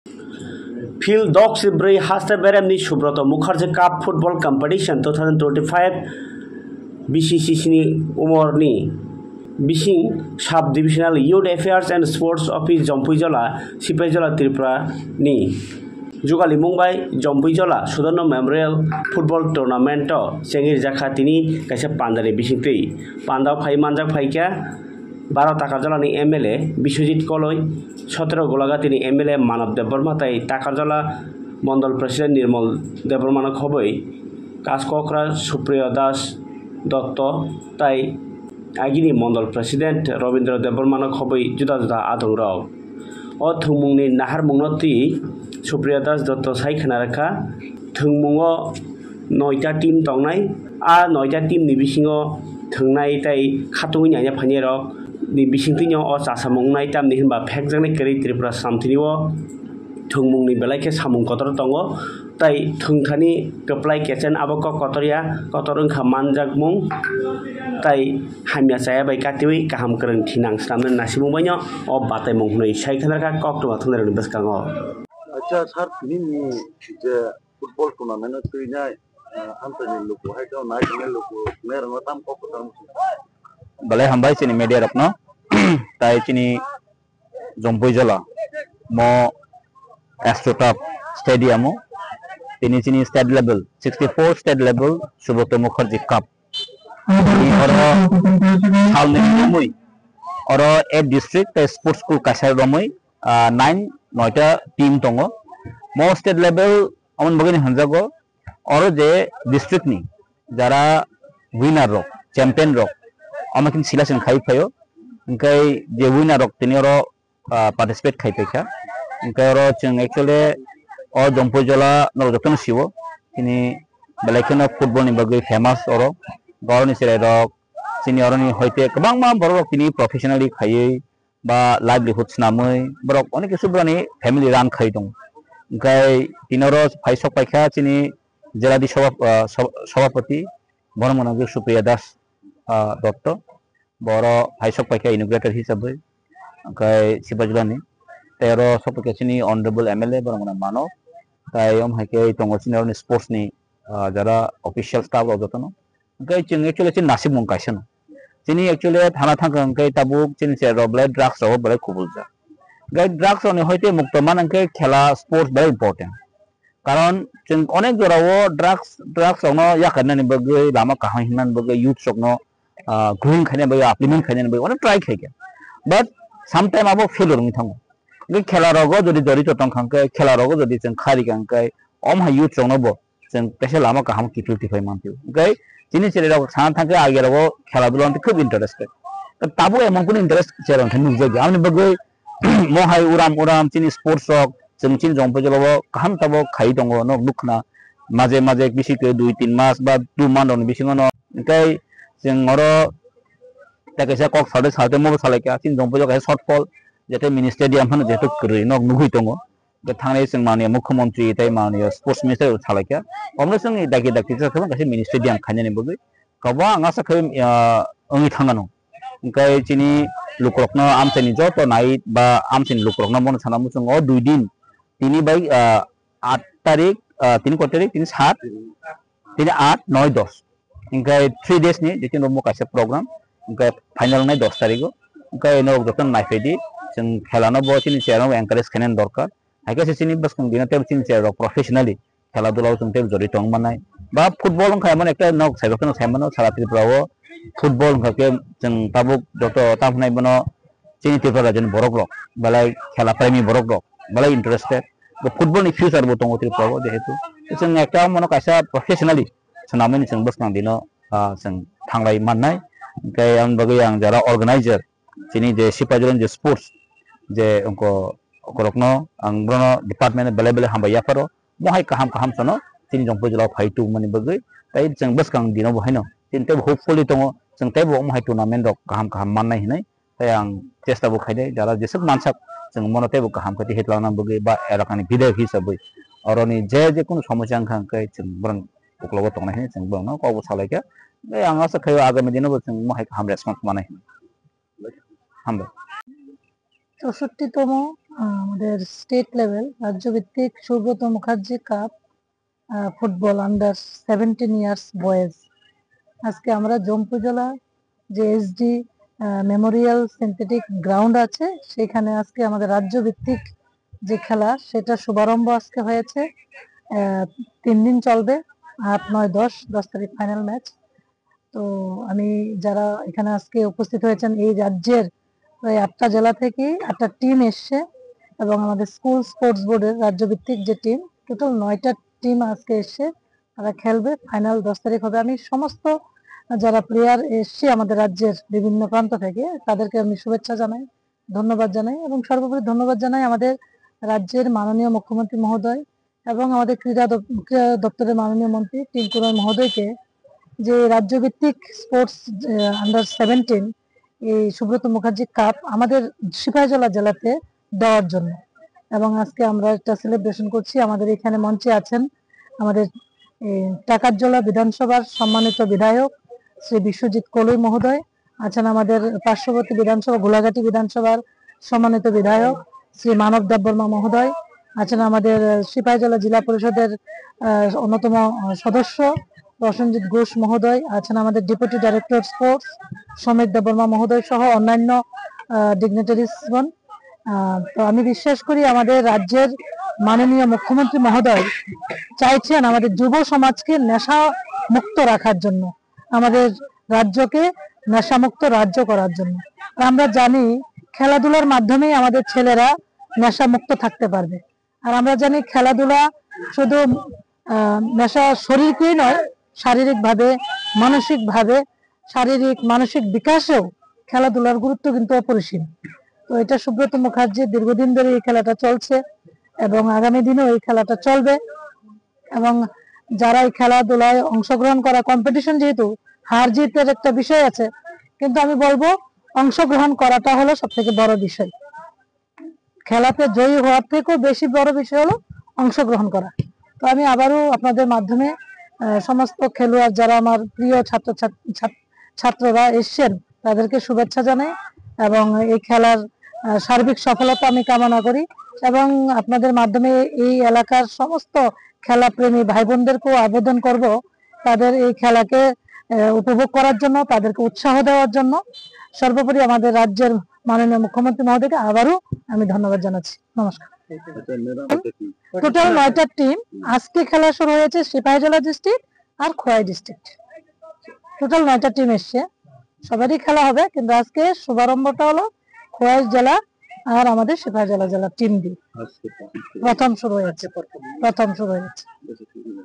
Phil Dogs Bray Hasta Beremni Subroto Mukherjee Cup Football Competition 2025 BCCC Umorni Bising Sub-Divisional Youth Affairs and Sports Office Jompuijola Sipajola Tripura Ni Jugali Mumbai Jompuijola Sudono Memorial Football Tournament Sengir Jakhatini Kaisa Pandare Bisingti Pandau Phai Manjak Phaika 12 টাকারজলানি MLA Biswajit কলই 17 গোলাগা তিনি MLA মানব দেববর্মা তাই টাকারজলা মণ্ডল president নির্মল দেববর্মানক হবই কাসককরা সুপ্রিয় দাস দত্ত তাই আগিনি মণ্ডল president Rabindra দেববর্মানক হবই জুদা জুদা আদংরাও ও থুংমুংনি নাহার মুংনতি সুপ্রিয় দাস দত্ত সাইখানা রেখা থুংমুংও 9টা টিম তংনাই আর 9টা টিম नि बिसिङाव थोंनाय ताई खातुङै नाया फानिरक नि बिसिंथिनियाव अ चासामुंनाय तामनि होनबा फेकजांनाय केरि त्रिपुरा सामथिनिव थुंमुंनि बेलायखे सामुं कतर दङ ताई थुंथानि गप्लाय केचेन आबक कतरिया कतरंखा मानजाकमुं ताई हामिया चाया बाय काटिवै गाहाम गोरों थिनां सामने नासिमुंबायनो अ बाताय मुंहनै साइखानारका कक्टमा थंनारनि बसकाङो अच्छा सर फिनिनि जे फुटबल टुर्नामेन्ट फैनाय आंतरनि लोगो है तो नाइटमेल लोगो मेरंग ताम को पताम बले हमबाय चिनी मीडिया रपनो ताई चिनी जम्पुइजला मो एस्ट्रोटप स्टेडियम तिनी चिनी state level 64 state level Subrata Mukherjee cup और सालनि मुई और ए district sports school Kasar Ramai 9टा team दङ मो स्टेट लेवल अमन बगनि हंजागो और जे डिस्ट्रिक्ट नि जरा विनर रक चैंपियन रक अमकिन सिलेक्शन खाइ फायो ओंखाय जे विनर रक तिनि और पार्टिसिपेट खाइ फायखा ओंखाय और जों एक्चुअली अ जम्पुइजला नरजतन सिवो तिनि बेलायखनो फुटबल नि बगै फेमास और गरनि सिराय रक सिनि औरनि होइते गोबां मा बर रक तिनि प्रोफेशनली खायै बा लाइवलीहुड नामै बरक अनेक सुब्रानि फैमिली रान खाइ दं ओंखाय तिनर फाइसक फायखा तिनि जिलादि सभापति बरमनाग सुप्रिया दास दत्त बर भाइसक पाइका इनोग्रेटर हिसाबै ओमफ्राय सिपाजिलानि तेरो सपकेसिनि ऑनरेबल एमएलए बरमना मानव ताय हम हाइके तंगसिनि स्पोर्ट्सनि जरा ऑफिशियल स्टाफ रजतनो ओमफ्राय जों एक्चुअली चिन नासिब मुंकायसन चिनि एक्चुअली थाना थांग ओमफ्राय ताबुक चिन से रबले ड्राग्स रब बले खुबुलजा गाय ड्राग्स नि होइते मुक्तमान ओमफ्राय खेला स्पोर्ट्स वेरी इंपोर्टेंट कारण जों अनेक जरावो ड्राग्स अनो याखनानि बगै लामा काहाय हिननानि बगै यूथ सकनो ग्रुइं खायने बगै आप्लिमेंट खायने बगै अनेक ट्राई खायके बट सम टाइम आबो फेलियर नि थांगो बे खेला रगो जदि जरित तंखांके खेला रगो जदि जों खारि गांकै अम हा यूथ सकनोबो जों पेसे लामा काहाम किफिलटिफाय मानथियो ओंखाय जिनि सेराव सान थांके आगेरावो खेला दुलान्ति खूब इंटरेस्टेड ताबो एमनखौनो इंटरेस्ट सेराव थानि नुजायो आंनि बगै मोहाय उराम चिनि स्पोर्ट्स रक जों चिन जम्पुइजलावो गाहाम ताबो खाइ दङ न लुखना माजे माजे बिसिके 2-3 मास बा 2 मान्थ नि बिसिङनो ओंखाय जों और ताकेसा कक सादे सादे मबो सालायका चिन जम्पुइजला काय शॉर्टफॉल जेते मिनि स्टेडियम होनो जेते गरै न नुगै दङ बे थांनाय जों माने मुख्यमंत्री ताय माने स्पोर्ट्स मिनिस्टार सालायका हमनो जों दागे दागे जाखौ कासे मिनि स्टेडियम खायने बगै गबा आंगा साखै ओंनि थांगानो ओंखाय चिनि लुकरकनो आमसेनि जत नाइट बा आमसेनि लुकरकनो मन सानामु जों 2 दिन তিনি বাই 8 तारिख 3 तारिख 3 7 3 8 9 10 इनका 3 days नि जेतिन मो कासे प्रोग्राम इनका फाइनल नै 10 तारिख इनका नो जतन नाइफेदि जों खेलानो बो चिनि सेराव एनकारेज खायन दरकार हाइकासे चिनि बसकन दिना टेब चिनि सेराव प्रोफेशनली खेला दुलाव जों टेब जरि तंग मानाय बा फुटबल खायमन एकटा नक साइबखनो सायमनो साराति प्राव फुटबल खाके जों ताबुक जत ताफनाय बनो चिनि टेबरा जन बरक रक बालाय खेला प्रेमी बरक रक बालाय इंटरेस्टेड फुटबल नि फ्यूचर बो दङ त्रिपुराव जेहेतु जों एकटा मन कासा प्रोफेशनली सनामनि जों बसना दिनो जों थांलाय माननाय ओमफ्राय आं बगै आं जरा ऑर्गेनाइजर चिनि जे सिपाजलन जे स्पोर्ट्स जे उनको करकनो आं ब्रनो डिपार्टमेंट बेले बेले हामबाया फरो मोहाय काहाम सनो चिनि जम्पुइजला फाइटु मनि बगै ताय जों बसकां दिनो बहायनो चिनते होपफुली दङ जों तेबो मोहाय टुर्नामेन्ट रक काहाम माननाय हिनाय ताय आं चेष्टा बो खायदे जरा जेसक मानसाक जों मनते बो काहाम कति हेतलाना बगै बा एराकानि विधायक हिसाबै अरनि जे कुनु समस्या खांकै जों ब्रन उक्लबो तंनाय जों बनो कबो सालायका बे आं आसा खायो आगामी दिनाव जों मोहाय काहाम रेसपन्स मानाय हामबाय 64तम আমাদের স্টেট লেভেল রাজ্যভিত্তিক Subrata Mukherjee cup football under 17 years boys আজকে আমরা জম্পু জেলা যে এসডি মেমোরিয়াল সিনথেটিক গ্রাউন্ড আছে সেখানে আজকে আমাদের রাজ্যভিত্তিক যে খেলা সেটা শুভারম্ভ আজকে হয়েছে। 3 দিন চলবে, 8, 9, 10 তারিখ ফাইনাল ম্যাচ। তো আমি যারা এখানে আজকে উপস্থিত হয়েছেন এই রাজ্যের প্রায় 8টা জেলা থেকে 8টা টিম এসছে এবং আমাদের স্কুল স্পোর্টস বোর্ডের রাজ্যভিত্তিক যে টিম টোটাল 9টা টিম আজকে এসছে, তারা খেলবে। ফাইনাল 10 তারিখ হবে। আমি সমস্ত যারা প্লেয়ার এসছে আমাদের রাজ্যের বিভিন্ন প্রান্ত থেকে তাদেরকে আমি শুভেচ্ছা জানাই, ধন্যবাদ জানাই এবং সর্বোপরি ধন্যবাদ জানাই আমাদের রাজ্যের মাননীয় মুখ্যমন্ত্রী মহোদয় এবং আমাদের ক্রীড়া দপ্তরের মাননীয় মন্ত্রী টিঙ্কু রায় মহোদয়কে যে রাজ্যভিত্তিক স্পোর্টস আন্ডার 17 এই সুব্রত মুখার্জি কাপ আমাদের সিপাহীজলা জেলাতে দেওয়ার জন্য। এবং আজকে আমরা একটা সেলিব্রেশন করছি। আমাদের এখানে মঞ্চে আছেন আমাদের টাকারজলা বিধানসভার সম্মানিত বিধায়ক শ্রী বিশ্বজিৎ কলুই মহোদয়, আছেন আমাদের পার্শ্ববর্তী বিধানসভা গোলাঘাটি বিধানসভার সম্মানিত বিধায়ক শ্রী মানব দেববর্মা মহোদয়, আছেন আমাদের সিপাহীজলা জেলা পরিষদের অন্যতম সদস্য প্রসেনজিৎ ঘোষ মহোদয়, আছেন আমাদের deputy director sports Samir Debbarma মহোদয় সহ অন্যান্য ডিগনিটারিজগণ। তো আমি বিশ্বাস করি আমাদের রাজ্যের মাননীয় মুখ্যমন্ত্রী মহোদয় চাইছেন আমাদের যুব সমাজকে নেশা মুক্ত রাখার জন্য, আমাদের রাজ্যকে নেশামুক্ত রাজ্য করার জন্য। আমরা জানি খেলাধুলার মাধ্যমেই আমাদের ছেলেরা নেশা মুক্ত থাকতে পারবে। আর আমরা জানি খেলাধুলা শুধু নেশা শরীরকেই নয়, শারীরিক ভাবে মানসিক বিকাশেও খেলাধুলার গুরুত্ব কিন্তু অপরিসীম। তো এটা সুব্রত মুখার্জি দীর্ঘদিন ধরে এই খেলাটা চলছে এবং আগামী দিনেও এই খেলাটা চলবে। এবং যারা এই খেলাধুলায় অংশগ্রহণ করা, কম্পিটিশন যেহেতু হার জিতের একটা বিষয় আছে, কিন্তু আমি বলবো অংশগ্রহণ করাটা হলো সব থেকে বড় বিষয়। খেলাতে জয়ী হওয়ার থেকেও বেশি বড় বিষয় হলো অংশগ্রহণ করা। তো আমি আবারও আপনাদের মাধ্যমে সমস্ত খেলোয়াড় যারা আমার প্রিয় ছাত্ররা এসছেন তাদেরকে শুভেচ্ছা জানাই এবং এই খেলার সার্বিক সফলতা আমি কামনা করি এবং আপনাদের মাধ্যমে এই এলাকার সমস্ত খেলা প্রেমী ভাই বোনদেরকেও আবেদন করব তাদের এই খেলাকে উপভোগ করার জন্য, তাদেরকে উৎসাহ দেওয়ার জন্য। সর্বোপরি আমাদের রাজ্যের মাননীয় মুখ্যমন্ত্রী মহোদয়কে আবারও আমি ধন্যবাদ জানাচ্ছি। নমস্কার। টোটাল 9টা টিম আজকে খেলা শুরু হয়েছে সিপাহীজলা ডিস্ট্রিক্ট আর খোয়াই ডিস্ট্রিক্ট। টোটাল 9টা টিম এসছে, সবারই খেলা হবে, কিন্তু আজকে শুভারম্ভটা হলো খোয়াই জেলা আর আমাদের সিপাহীজলা জেলা টিম দিয়ে প্রথম শুরু হয়েছে।